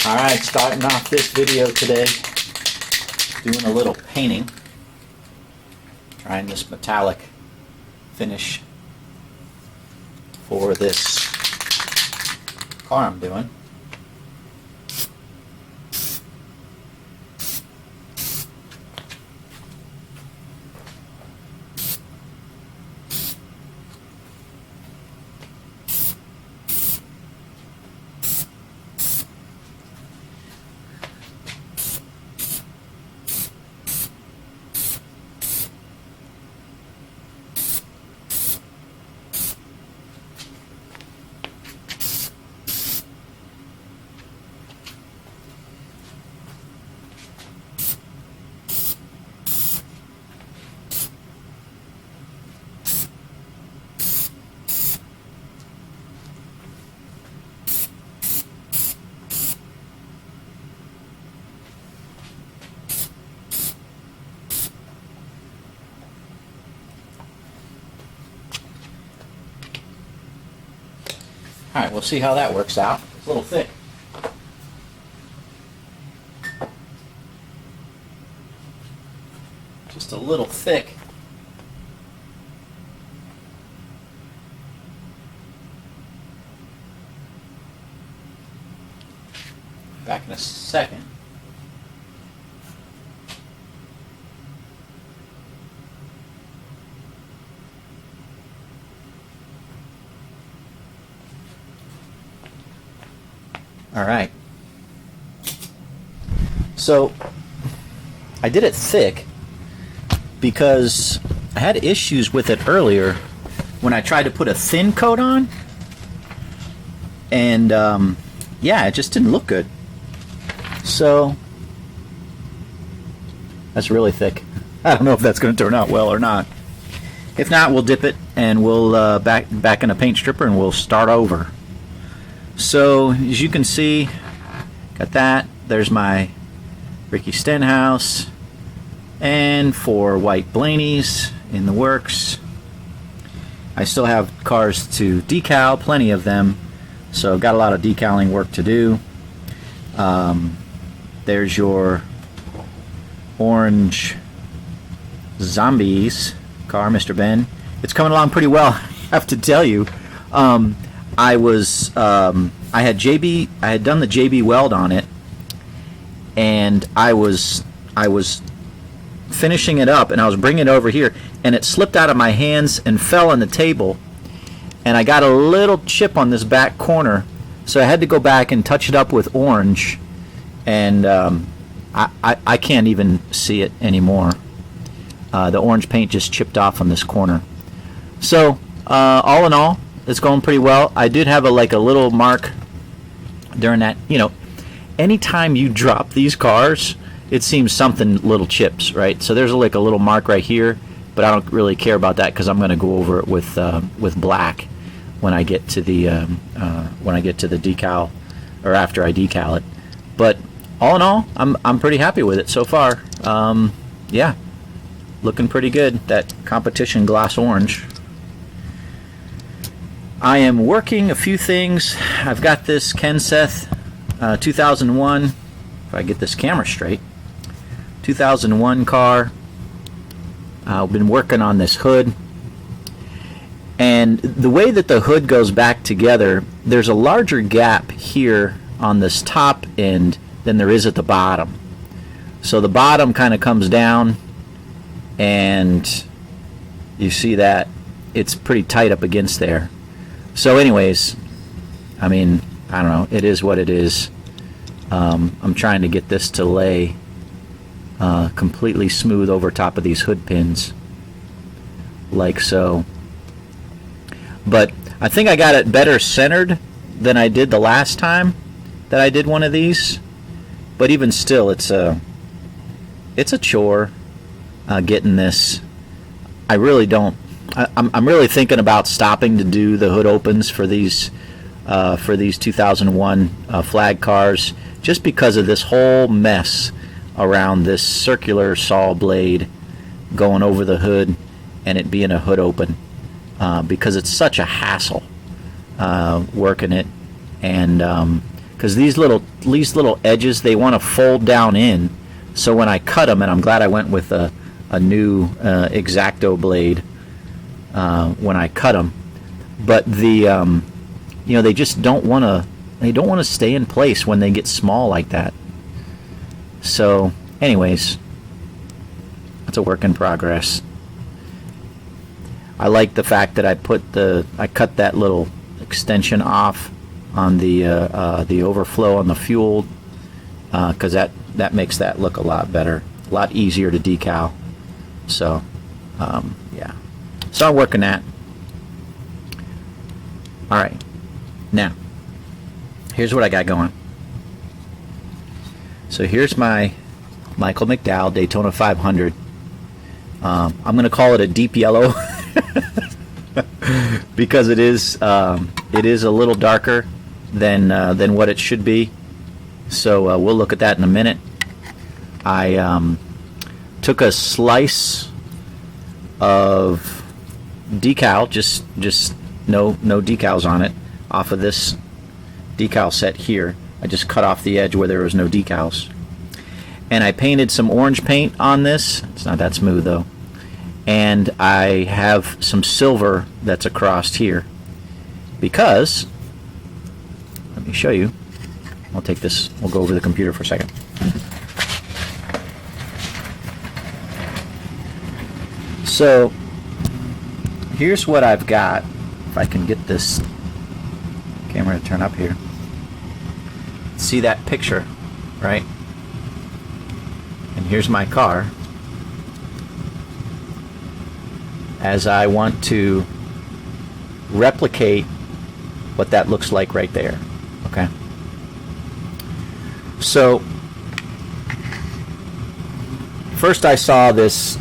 Alright, starting off this video today, doing a little painting, trying this metallic finish for this car I'm doing. Alright, we'll see how that works out. It's a little thick. Just a little thick. Back in a second. Alright, so I did it thick because I had issues with it earlier when I tried to put a thin coat on, and yeah, it just didn't look good. So that's really thick. I don't know if that's going to turn out well or not. If not, we'll dip it and we'll back in a paint stripper and we'll start over. So as you can see, got that. There's my Ricky Stenhouse and 4 white Blaneys in the works. I still have cars to decal, plenty of them, so got a lot of decaling work to do. There's your orange Zombies car, Mr. Ben. It's coming along pretty well, I have to tell you. I had done the JB weld on it, and I was finishing it up, and I was bringing it over here, and it slipped out of my hands and fell on the table, and I got a little chip on this back corner, so I had to go back and touch it up with orange, and I can't even see it anymore. The orange paint just chipped off on this corner. So all in all, it's going pretty well. I did have a little mark during that. You know, anytime you drop these cars, it seems something little chips, right? So there's a little mark right here, but I don't really care about that because I'm going to go over it with black when I get to the decal, or after I decal it. But all in all, I'm pretty happy with it so far. Yeah, looking pretty good. That competition gloss orange. I am working a few things. I've got this Kenseth 2001, if I get this camera straight, 2001 car. I've been working on this hood. And the way that the hood goes back together, there's a larger gap here on this top end than there is at the bottom. So the bottom kind of comes down, and you see that it's pretty tight up against there. So anyways, I mean, I don't know, it is what it is. I'm trying to get this to lay completely smooth over top of these hood pins, like so. But I think I got it better centered than I did the last time that I did one of these. But even still, it's a chore getting this. I really don't. I'm really thinking about stopping to do the hood opens for these 2001 flag cars, just because of this whole mess around this circular saw blade going over the hood and it being a hood open, because it's such a hassle working it, and because these little edges, they want to fold down in. So when I cut them, and I'm glad I went with a new X-Acto blade when I cut them, but the they just don't want to stay in place when they get small like that. So anyways, that's a work in progress. I like the fact that I cut that little extension off on the overflow on the fuel, because that makes that look a lot better, a lot easier to decal. So yeah, so I'm working that. All right, now here's what I got going. So here's my Michael McDowell Daytona 500. I'm going to call it a deep yellow because it is a little darker than what it should be. So we'll look at that in a minute. I took a slice of decal, just no decals on it, off of this decal set here. I just cut off the edge where there was no decals, and I painted some orange paint on this. It's not that smooth though. And I have some silver that's across here because, let me show you. I'll take this, we'll go over the computer for a second. So here's what I've got. If I can get this camera to turn up here. See that picture, right? And here's my car. As I want to replicate what that looks like right there. Okay. So first I saw this,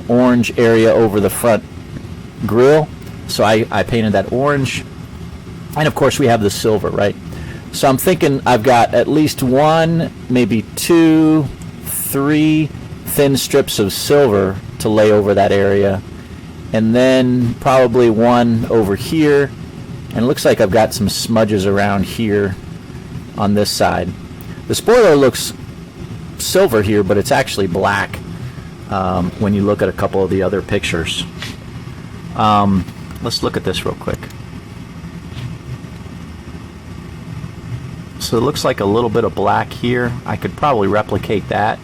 orange area over the front grille. So I painted that orange. And of course we have the silver, right? So I'm thinking I've got at least one, maybe 2, 3 thin strips of silver to lay over that area. And then probably one over here. And it looks like I've got some smudges around here on this side. The spoiler looks silver here, but it's actually black when you look at a couple of the other pictures. Let's look at this real quick. So it looks like a little bit of black here. I could probably replicate that,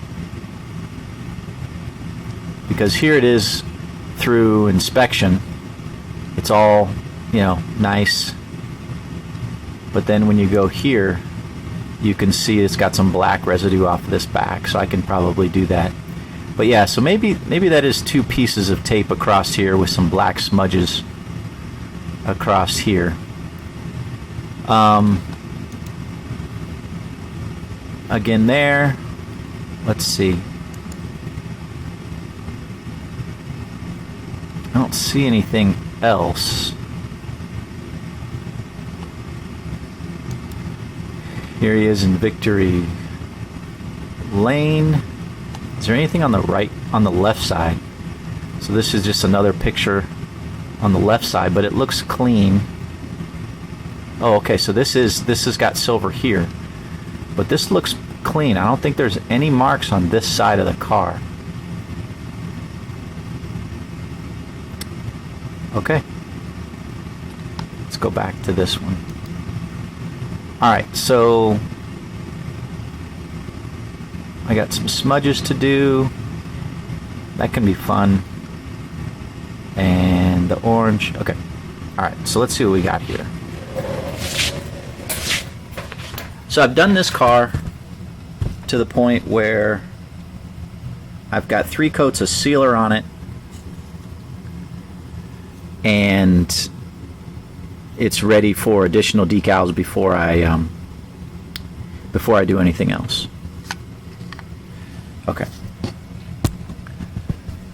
because here it is through inspection. It's all, nice. But then when you go here, you can see it's got some black residue off of this back, so I can probably do that. But yeah, so maybe that is 2 pieces of tape across here with some black smudges across here. Again there, let's see. I don't see anything else. Here he is in Victory Lane. Is there anything on the left side? So this is just another picture on the left side, but it looks clean. Oh, okay, so this has got silver here, but this looks clean. I don't think there's any marks on this side of the car. Okay, let's go back to this one. Alright, so I got some smudges to do. That can be fun. And the orange. Okay. Alright, so let's see what we got here. So I've done this car to the point where I've got 3 coats of sealer on it, and it's ready for additional decals before I do anything else. Okay.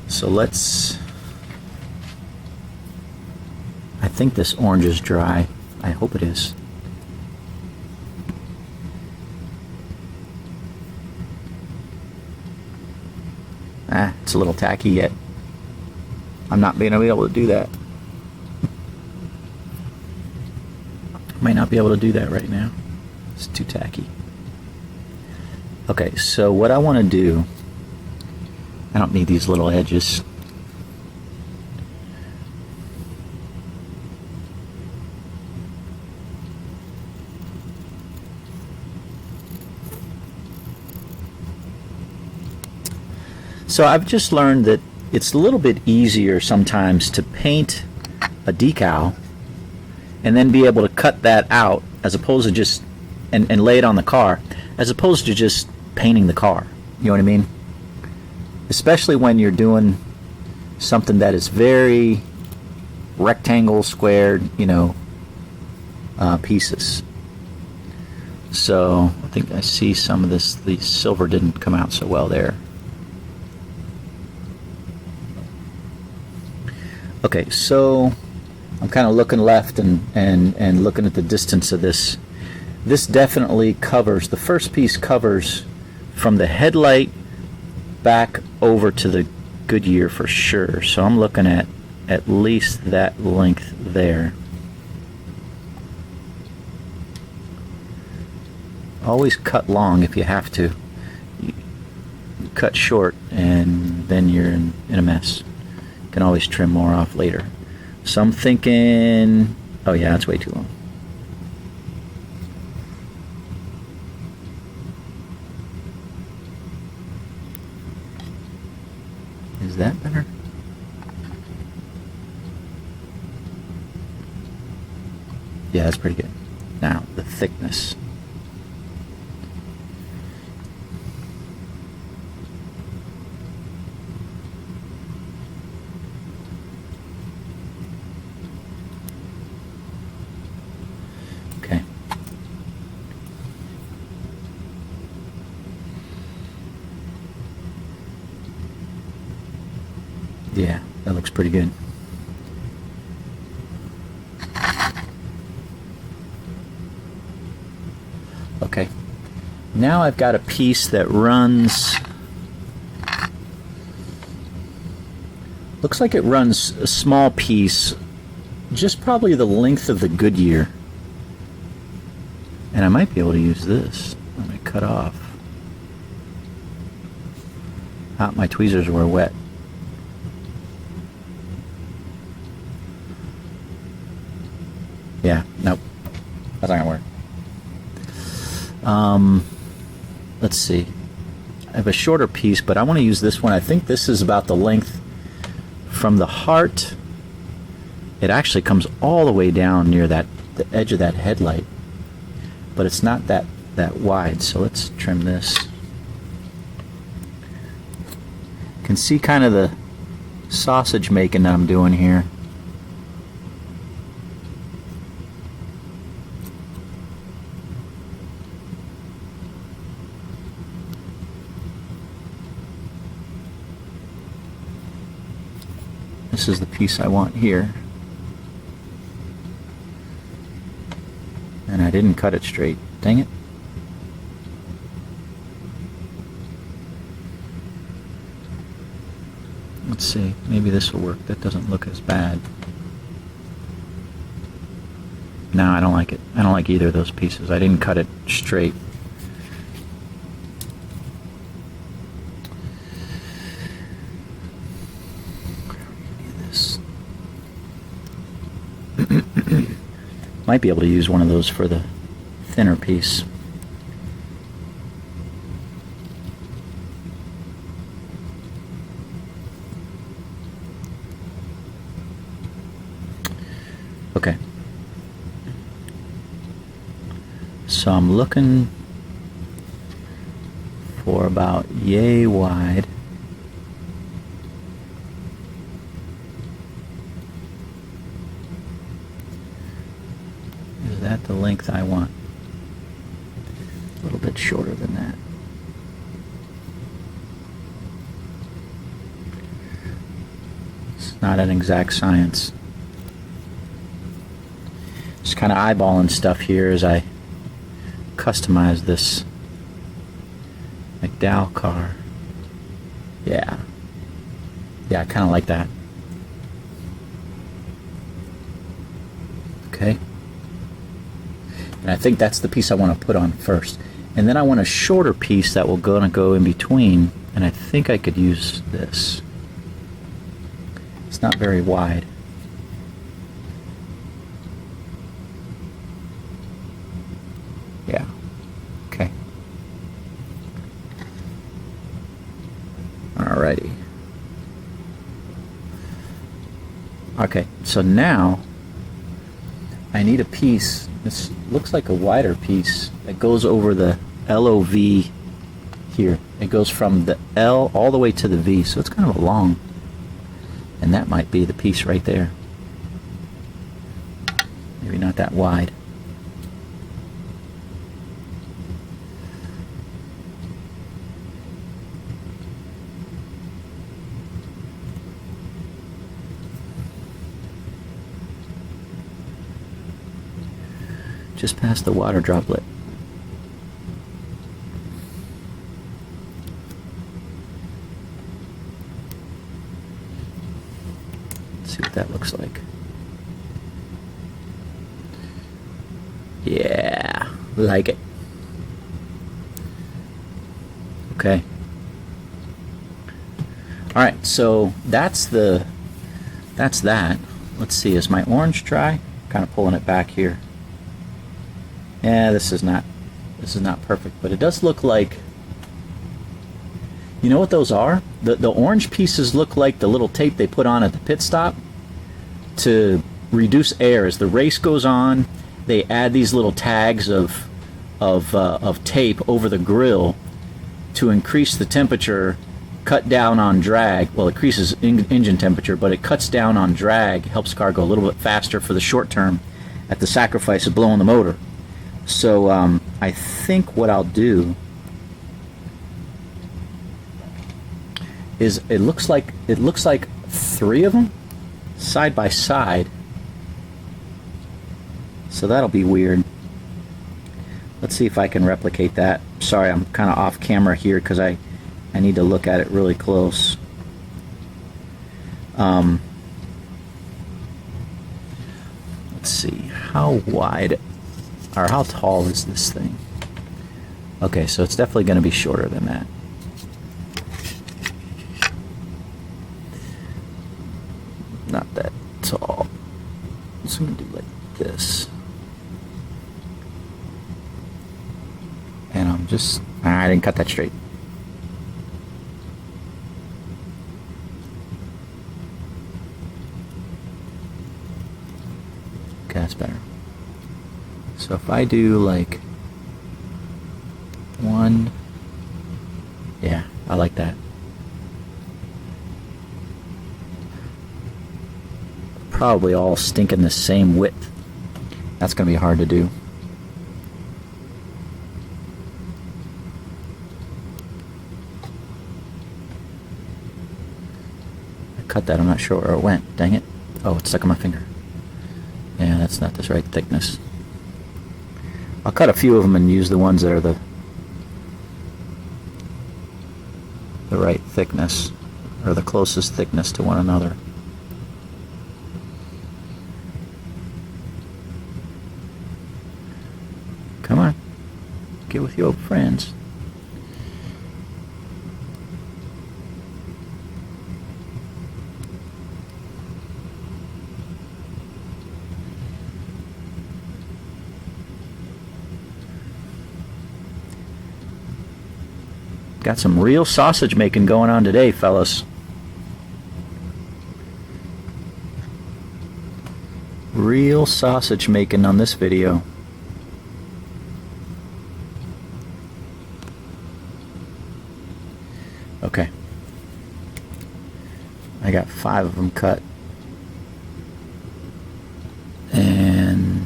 So I think this orange is dry. I hope it is. It's a little tacky yet. I'm not being able to do that. Might not be able to do that right now. It's too tacky. Okay, so what I want to do, I don't need these little edges. So I've just learned that it's a little bit easier sometimes to paint a decal and then be able to cut that out as opposed to just and lay it on the car as opposed to just painting the car. You know what I mean? Especially when you're doing something that is very rectangle, squared, pieces. So I think I see some of this. The silver didn't come out so well there. Okay, so I'm kind of looking left and looking at the distance of this. This definitely covers, the first piece covers from the headlight back over to the Goodyear for sure. So I'm looking at least that length there. Always cut long if you have to. You cut short and then you're in a mess. You can always trim more off later. So I'm thinking, oh yeah, that's way too long. Is that better? Yeah, that's pretty good. Now, the thickness. Okay. Yeah, that looks pretty good. Okay. Now I've got a piece that runs, looks like it runs a small piece, just probably the length of the Goodyear. And I might be able to use this. Let me cut off. Ah, my tweezers were wet. Yeah, nope. That's not gonna work. Let's see. I have a shorter piece, but I want to use this one. I think this is about the length from the heart. It actually comes all the way down near the edge of that headlight, but it's not that wide. So let's trim this. You can see kind of the sausage making that I'm doing here. This is the piece I want here. And I didn't cut it straight. Dang it. Let's see. Maybe this will work. That doesn't look as bad. No, I don't like it. I don't like either of those pieces. I didn't cut it straight. Might be able to use one of those for the thinner piece. Okay. So I'm looking for about yay wide. Is that the length I want? A little bit shorter than that. It's not an exact science. Just kind of eyeballing stuff here as I customize this McDowell car. Yeah. Yeah, I kind of like that. Okay. And I think that's the piece I want to put on first. And then I want a shorter piece that will gonna go in between, and I think I could use this. It's not very wide. Yeah. Okay. Alrighty. Okay, so now I need a piece. This looks like a wider piece that goes over the LOV here. It goes from the L all the way to the V, so it's kind of a long. And that might be the piece right there. Maybe not that wide. Just past the water droplet. Let's see what that looks like. Yeah, like it. Okay. All right, so that's that. Let's see, is my orange dry? Kind of pulling it back here. Yeah, this is not perfect, but it does look like, you know what those are? The orange pieces look like the little tape they put on at the pit stop to reduce air. As the race goes on, they add these little tags of tape over the grill to increase the temperature, cut down on drag. Well, it increases engine temperature, but it cuts down on drag, helps the car go a little bit faster for the short term at the sacrifice of blowing the motor. So I think what I'll do is it looks like 3 of them side by side. So that'll be weird. Let's see if I can replicate that. Sorry, I'm kind of off camera here because I need to look at it really close. Let's see, how wide or how tall is this thing? Okay, so it's definitely going to be shorter than that. Not that tall. So I'm going to do like this. And I'm just, I didn't cut that straight. Okay, that's better. So if I do like 1, yeah, I like that. Probably all stinking the same width. That's going to be hard to do. I cut that, I'm not sure where it went. Dang it. Oh, it's stuck on my finger. Yeah, that's not the right thickness. I'll cut a few of them and use the ones that are the right thickness, or the closest thickness to one another. Come on, get with your old friends. Got some real sausage making going on today, fellas. Real sausage making on this video. Okay. I got 5 of them cut. And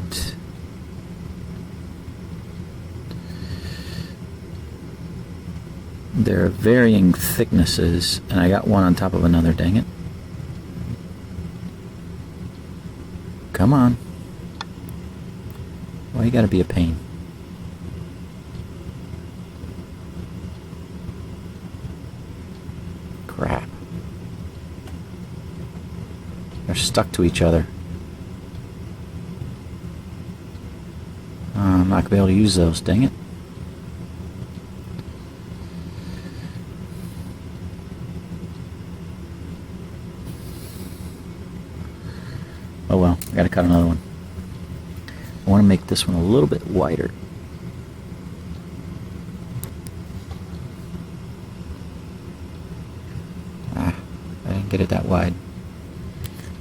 they're varying thicknesses, and I got one on top of another, dang it. Come on. Why you gotta be a pain? Crap. They're stuck to each other. I'm not be able to use those, dang it. Oh well, I gotta cut another one. I want to make this one a little bit wider. I didn't get it that wide.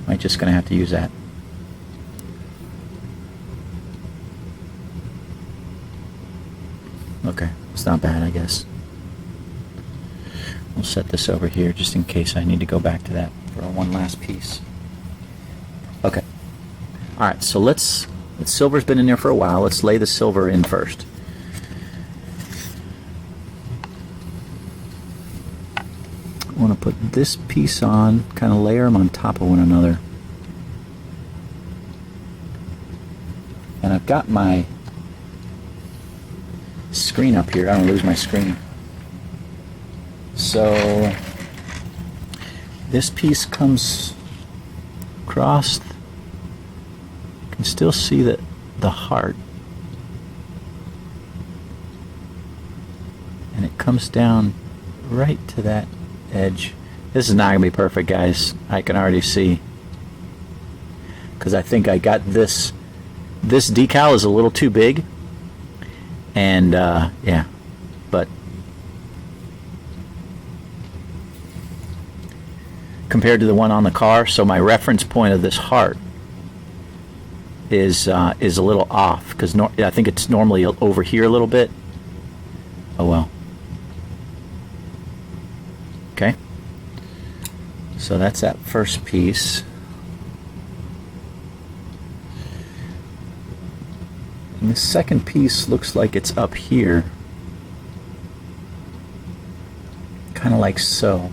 I'm just gonna have to use that. Okay, it's not bad, I guess. We'll set this over here just in case I need to go back to that for one last piece. Okay. Alright, so the silver's been in there for a while. Let's lay the silver in first. I want to put this piece on, kind of layer them on top of one another. And I've got my screen up here. I don't lose my screen. So this piece comes across. You can still see the heart, and it comes down right to that edge. This is not gonna be perfect, guys. I can already see, because I think I got this decal is a little too big, and yeah, but compared to the one on the car, so my reference point of this heart is a little off, because I think it's normally over here a little bit. Oh well. Okay, so that's that first piece. And the second piece looks like it's up here, kind of like so.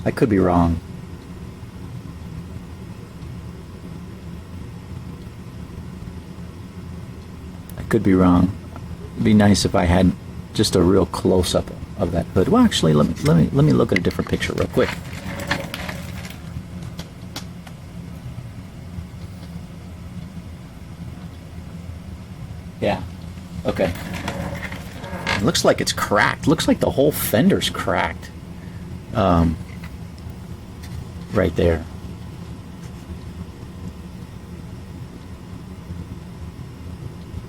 I could be wrong. Could be wrong. It'd be nice if I had just a real close-up of that hood. Well, actually, let me look at a different picture real quick. Yeah. Okay. It looks like it's cracked. Looks like the whole fender's cracked. Right there.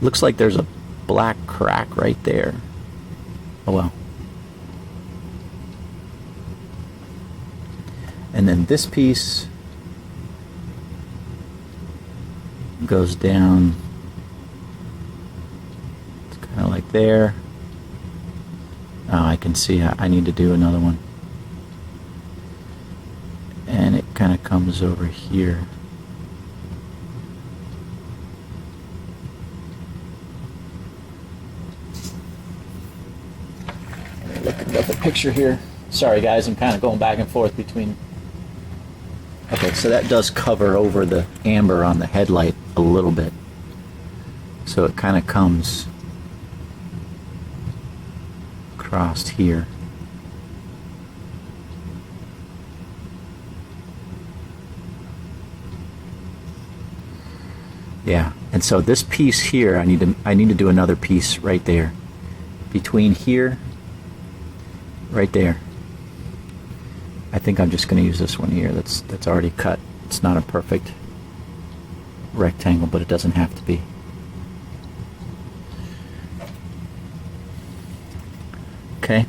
Looks like there's a black crack right there. Oh well. And then this piece goes down. It's kind of like there. Oh, I can see I need to do another one. And it kind of comes over here. Look at the picture here. Sorry guys, I'm kind of going back and forth between. Okay, so that does cover over the amber on the headlight a little bit. So it kind of comes across here. Yeah, and so this piece here, I need to do another piece right there. Between here, right there. I think I'm just going to use this one here that's already cut. It's not a perfect rectangle, but it doesn't have to be. Okay.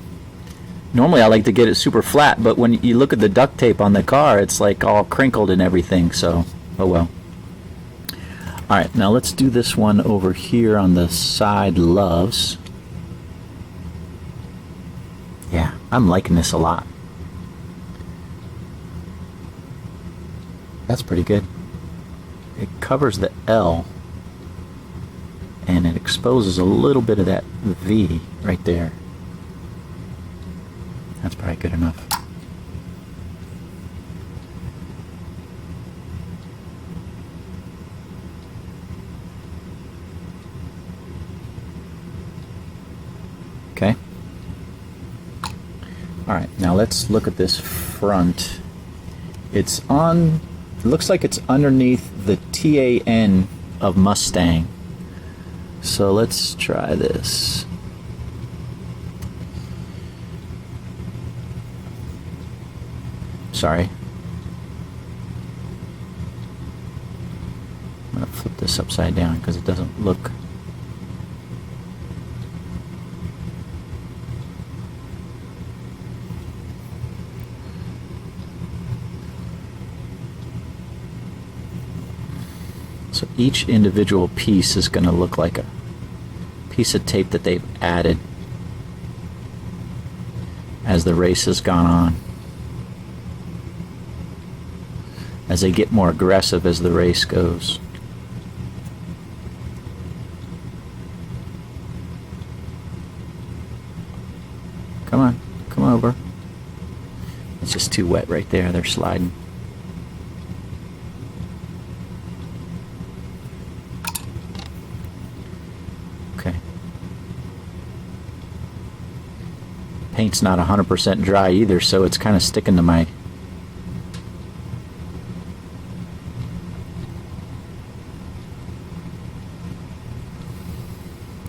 Normally I like to get it super flat, but when you look at the duct tape on the car, it's like all crinkled and everything, so oh well. Alright, now let's do this one over here on the side loves. Yeah, I'm liking this a lot. That's pretty good. It covers the L and it exposes a little bit of that V right there. That's probably good enough. Okay. Alright, now let's look at this front. It looks like it's underneath the TAN of Mustang. So let's try this. Sorry. I'm going to flip this upside down because it doesn't look. So each individual piece is going to look like a piece of tape that they've added as the race has gone on, as they get more aggressive as the race goes. Come on, come over. It's just too wet right there. They're sliding. Okay. Paint's not 100% dry either, so it's kind of sticking to my.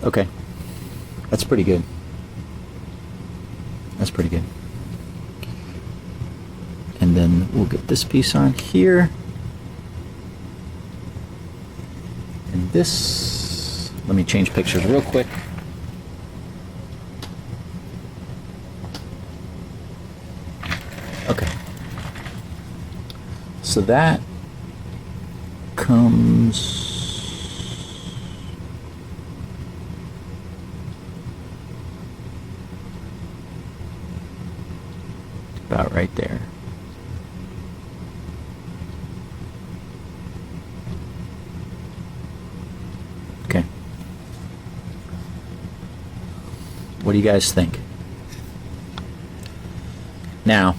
Okay. That's pretty good. That's pretty good. And then we'll get this piece on here. And this, let me change pictures real quick. Okay. So that comes about right there. Okay. What do you guys think? Now,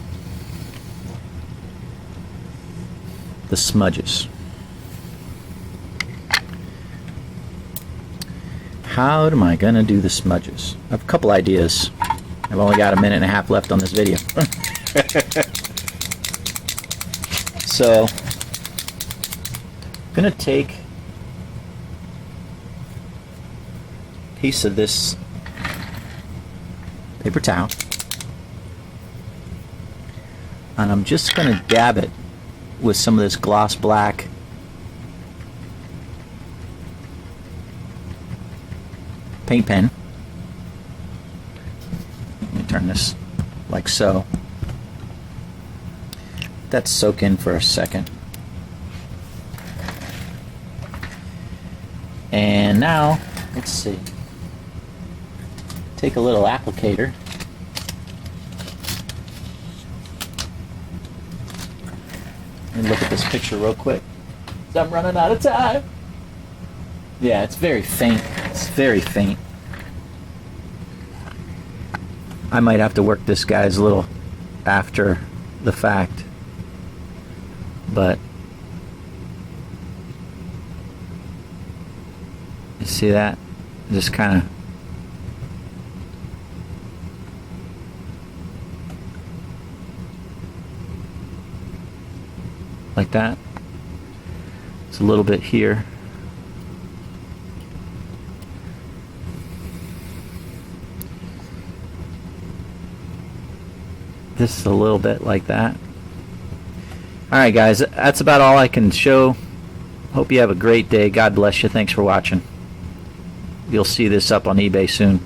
the smudges. How am I gonna do the smudges? I have a couple ideas. I've only got a minute and a half left on this video. So, I'm gonna take a piece of this paper towel, and I'm just gonna dab it with some of this gloss black paint pen. Let me turn this like so. That soak in for a second. And now, let's see. Take a little applicator. And look at this picture real quick. I'm running out of time. Yeah, it's very faint. It's very faint. I might have to work this guy's a little after the fact. But you see that? Just kind of like that. It's a little bit here. Just a little bit like that. Alright guys, that's about all I can show. Hope you have a great day. God bless you. Thanks for watching. You'll see this up on eBay soon.